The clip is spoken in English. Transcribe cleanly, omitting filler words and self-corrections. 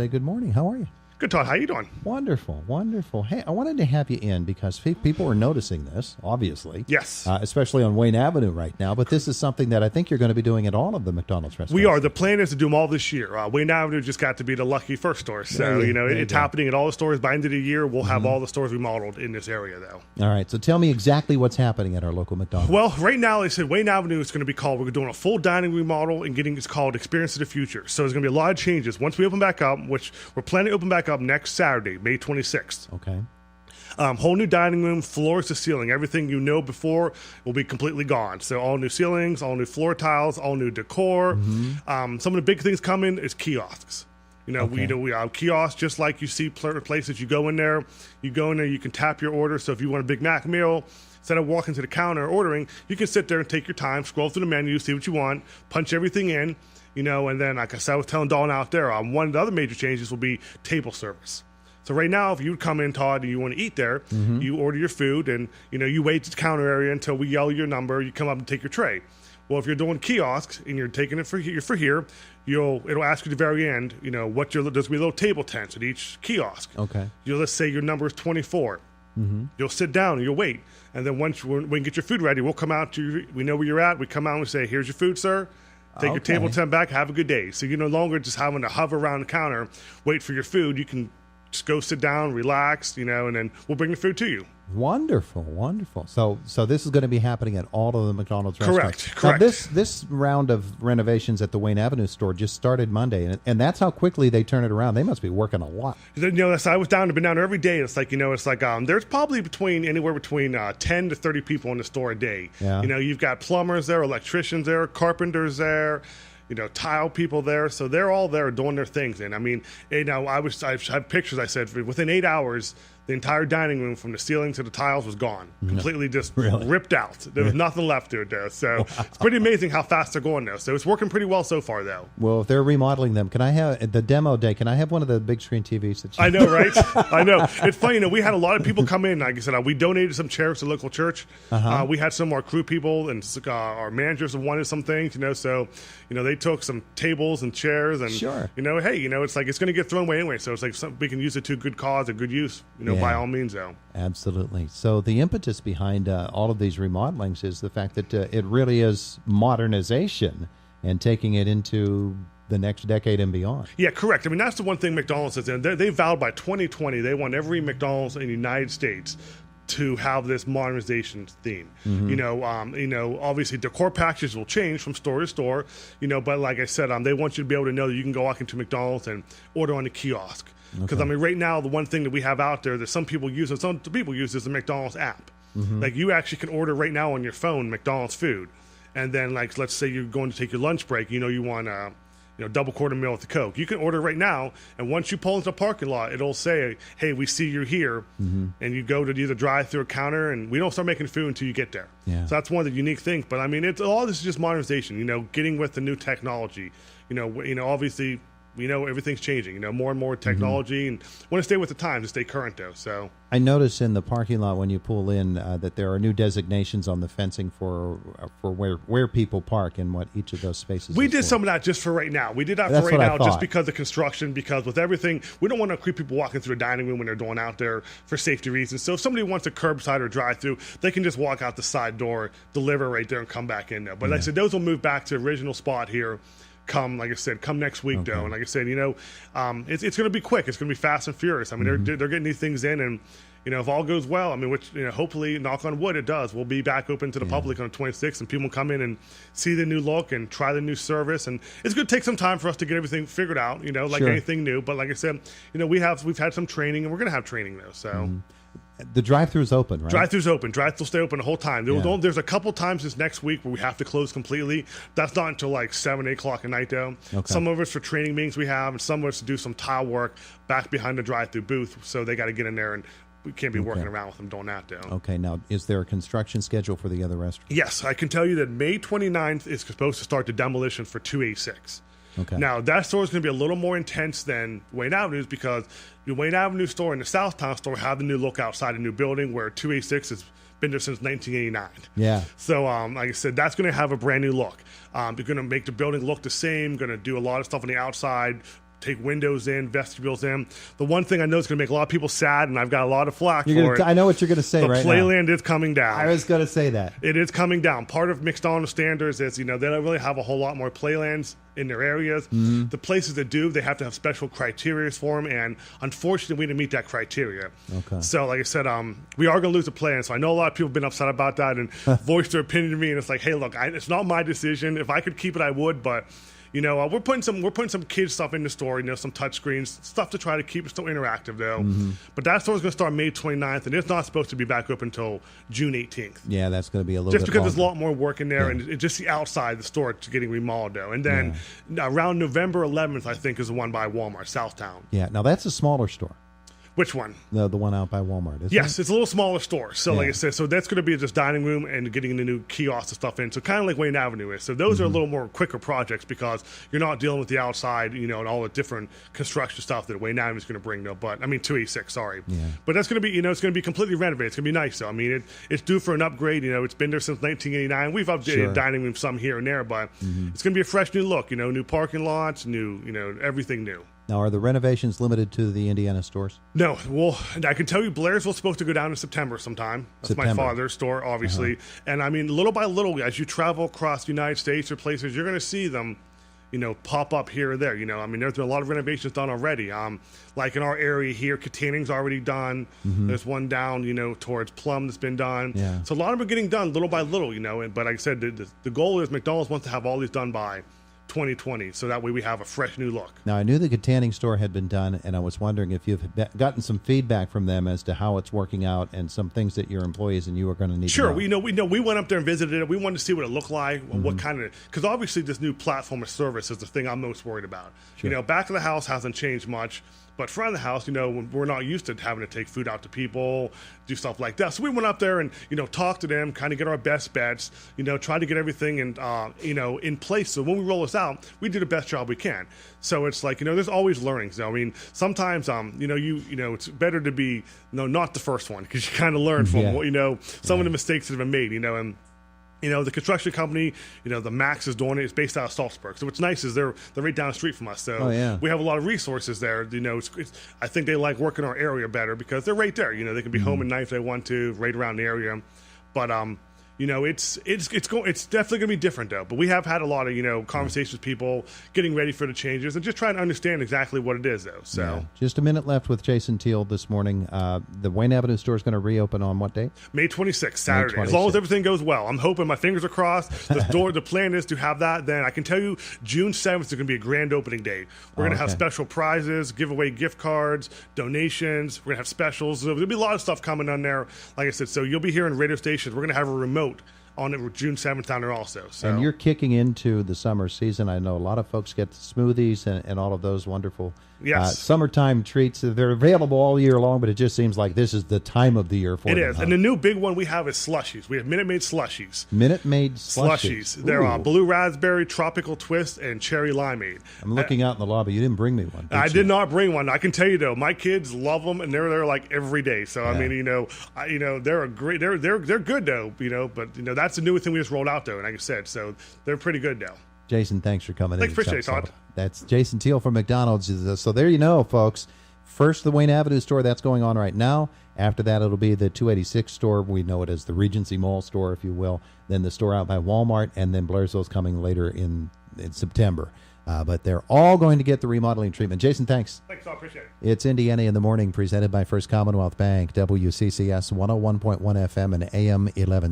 Say good morning. How are you? Good, Todd. How you doing? Wonderful, wonderful. Hey, I wanted to have you in because people are noticing this, obviously. Yes. Especially on Wayne Avenue right now. But this is something that I think you're going to be doing at all of the McDonald's restaurants. We are. The plan is to do them all this year. Wayne Avenue just got to be the lucky first store. So, it's happening at all the stores. By the end of the year, we'll have all the stores remodeled in this area, though. All right. So tell me exactly what's happening at our local McDonald's. Well, right now, they said Wayne Avenue is going to be called, we're doing a full dining remodel and it's called Experience of the Future. So there's going to be a lot of changes. Once we open back up, which we're planning to open back up next Saturday, May 26th. Okay. Whole new dining room, floors to ceiling. Everything you know before will be completely gone. So all new ceilings, all new floor tiles, all new decor. Some of the big things coming is kiosks. We have kiosks just like you see places. You go in there, you can tap your order. So if you want a Big Mac meal, instead of walking to the counter ordering, you can sit there and take your time, scroll through the menu, see what you want, punch everything in, and then like I was telling Dawn out there, one of the other major changes will be table service. So right now, if you come in, Todd, and you want to eat there, you order your food, and you wait at the counter area until we yell your number. You come up and take your tray. Well, if you're doing kiosks and you're taking it for here, it'll ask you at the very end, there's gonna be a little table tent at each kiosk. Okay. Let's say your number is 24. You'll sit down and you'll wait, and then once we can get your food ready, we'll come out to you. We know where you're at. We come out and we say, "Here's your food, sir. Take your table tent back. Have a good day." So you're no longer just having to hover around the counter, wait for your food. You can just go sit down, relax, and then we'll bring the food to you. Wonderful, wonderful. So this is going to be happening at all of the McDonald's restaurants. Correct. Now, this round of renovations at the Wayne Avenue store just started Monday, and that's how quickly they turn it around. They must be working a lot. I was been down there every day. It's like, there's probably anywhere between 10 to 30 people in the store a day. Yeah. You've got plumbers there, electricians there, carpenters there, tile people there. So they're all there doing their things. And I mean, I have pictures. I said within 8 hours, the entire dining room from the ceiling to the tiles was gone, completely just ripped out. There was nothing left to it there. So it's pretty amazing how fast they're going now. So it's working pretty well so far, though. Well, if they're remodeling them, can I have the demo day? Can I have one of the big screen TVs? I know, right? I know. It's funny. We had a lot of people come in. Like I said, we donated some chairs to the local church. We had some of our crew people and our managers that wanted some things. So they took some tables and chairs and it's like it's going to get thrown away anyway. So it's like we can use it to a good cause, a good use. By all means, though. Absolutely. So the impetus behind all of these remodelings is the fact that it really is modernization and taking it into the next decade and beyond. Yeah, correct. I mean, that's the one thing McDonald's says. They vowed by 2020 they want every McDonald's in the United States to have this modernization theme. Obviously decor packages will change from store to store, but like I said, they want you to be able to know that you can go walk into McDonald's and order on the kiosk. Because, right now, the one thing that we have out there that some people use, and some people use, is the McDonald's app. Like, you actually can order right now on your phone McDonald's food. And then, like, let's say you're going to take your lunch break, you want a double quarter meal with the Coke. You can order right now, and once you pull into the parking lot, it'll say, "Hey, we see you're here." And you go to either drive through a counter, and we don't start making food until you get there. Yeah. So that's one of the unique things. But, I mean, all this is just modernization, getting with the new technology. Obviously, everything's changing, more and more technology, and want to stay with the times to stay current, though. So I notice in the parking lot when you pull in that there are new designations on the fencing for where people park and what each of those spaces we is did for. some of that just for right now. We did that That's for right what I now just thought. because of construction, because with everything, we don't want to creep people walking through a dining room when they're going out there for safety reasons. So if somebody wants a curbside or drive-through, they can just walk out the side door, deliver right there, and come back in there. But like I said, those will move back to the original spot here come next week, though. And like I said, it's going to be quick. It's going to be fast and furious. I mean, they're getting these things in, and if all goes well, I mean, which hopefully, knock on wood, it does. We'll be back open to the public on the 26th, and people will come in and see the new look and try the new service. And it's going to take some time for us to get everything figured out, like anything new. But like I said, we've had some training, and we're going to have training though. So. The drive-thru's open, right? Drive-thru's open. Drive-thru will stay open the whole time. There's a couple times this next week where we have to close completely. That's not until like 7, 8 o'clock at night, though. Okay. Some of us for training meetings we have, and some of us to do some tile work back behind the drive-thru booth. So they got to get in there, and we can't be working around with them doing that, though. Okay. Now, is there a construction schedule for the other restaurants? Yes, I can tell you that May 29th is supposed to start the demolition for 286. Okay. Now, that store is going to be a little more intense than Wayne Avenue's because the Wayne Avenue store and the Southtown store have the new look outside the new building, where 286 has been there since 1989. Yeah. So, like I said, that's going to have a brand new look. They're going to make the building look the same, going to do a lot of stuff on the outside, take windows in, vestibules in. The one thing I know is going to make a lot of people sad, and I've got a lot of flack for it. I know what you're going to say right now. The Playland is coming down. I was going to say that. It is coming down. Part of McDonald standards is, they don't really have a whole lot more playlands in their areas. Mm-hmm. The places that do, they have to have special criteria for them, and unfortunately, we didn't meet that criteria. Okay. So, like I said, we are going to lose the playland. So I know a lot of people have been upset about that and voiced their opinion to me, and it's like, hey, look, it's not my decision. If I could keep it, I would, but we're putting some kids stuff in the store, some touch screens, stuff to try to keep it still interactive though. Mm-hmm. But that store is going to start May 29th, and it's not supposed to be back open until June 18th. Yeah, that's going to be a little just bit because longer. there's a lot more work in there, and it's just the outside the store is getting remodeled though. And then around November 11th, I think, is the one by Walmart, Southtown. Yeah, now that's a smaller store. Which one? The one out by Walmart, isn't Yes, it? it's a little smaller store. So, like I said, so that's going to be just dining room and getting the new kiosks and stuff in. So, kind of like Wayne Avenue is. So, those are a little more quicker projects because you're not dealing with the outside, and all the different construction stuff that Wayne Avenue is going to bring, though. But, 286, sorry. Yeah. But that's going to be, it's going to be completely renovated. It's going to be nice, though. It's due for an upgrade. It's been there since 1989. We've updated dining room some here and there, but it's going to be a fresh new look. New parking lots, new, everything new. Now, are the renovations limited to the Indiana stores? No. Well, I can tell you Blairsville's supposed to go down in September sometime. That's my father's store, obviously. And, little by little, as you travel across the United States or places, you're going to see them, pop up here or there. There's been a lot of renovations done already. Like in our area here, Kataning's already done. There's one down, towards Plum that's been done. Yeah. So a lot of them are getting done little by little, But like I said, the goal is McDonald's wants to have all these done by 2020, so that way we have a fresh new look. Now, I knew the Katanning store had been done, and I was wondering if you've gotten some feedback from them as to how it's working out and some things that your employees and you are going to need to know. We went up there and visited it. We wanted to see what it looked like, what kind of, because obviously this new platform of service is the thing I'm most worried about. Sure. Back of the house hasn't changed much. But front of the house, we're not used to having to take food out to people, do stuff like that. So we went up there and, talked to them, kind of get our best bets, try to get everything in place. So when we roll this out, we do the best job we can. So it's like, there's always learnings. Sometimes, it's better to be, not the first one because you kind of learn from some of the mistakes that have been made, and the construction company, the Max is doing it. It's based out of Salzburg. So what's nice is they're right down the street from us. So we have a lot of resources there. I think they like working our area better because they're right there. They can be home at night if they want to, right around the area. But it's definitely going to be different though. But we have had a lot of conversations with people, getting ready for the changes and just trying to understand exactly what it is though. So just a minute left with Jason Teal this morning. The Wayne Avenue store is going to reopen on what date? May 26th, Saturday. May 26th. As long as everything goes well. I'm hoping, my fingers are crossed. The plan is to have that. Then I can tell you, June 7th is going to be a grand opening day. We're going to have special prizes, give away gift cards, donations. We're going to have specials. There'll be a lot of stuff coming on there. Like I said, so you'll be hearing radio stations. We're going to have a remote on it June 7th down there also. So. And you're kicking into the summer season. I know a lot of folks get smoothies and all of those wonderful summertime treats. They're available all year long, but it just seems like this is the time of the year for them. It is. And the new big one we have is slushies. We have Minute Maid slushies. Minute Maid slushies. They're blue raspberry, tropical twist, and cherry limeade. I'm looking out in the lobby. You didn't bring me one. I did not bring one. I can tell you though, my kids love them, and they're there like every day. So they're a great. They're good though. But that's the newest thing we just rolled out though, and like I said, so they're pretty good now. Jason, thanks for coming in. Thanks, appreciate it, Todd. That's Jason Teal from McDonald's. So there you know, folks. First, the Wayne Avenue store, that's going on right now. After that, it'll be the 286 store. We know it as the Regency Mall store, if you will. Then the store out by Walmart, and then Blairsville's coming later in September. But they're all going to get the remodeling treatment. Jason, thanks. Thanks, I appreciate it. It's Indiana in the Morning, presented by First Commonwealth Bank, WCCS 101.1 FM and AM 11.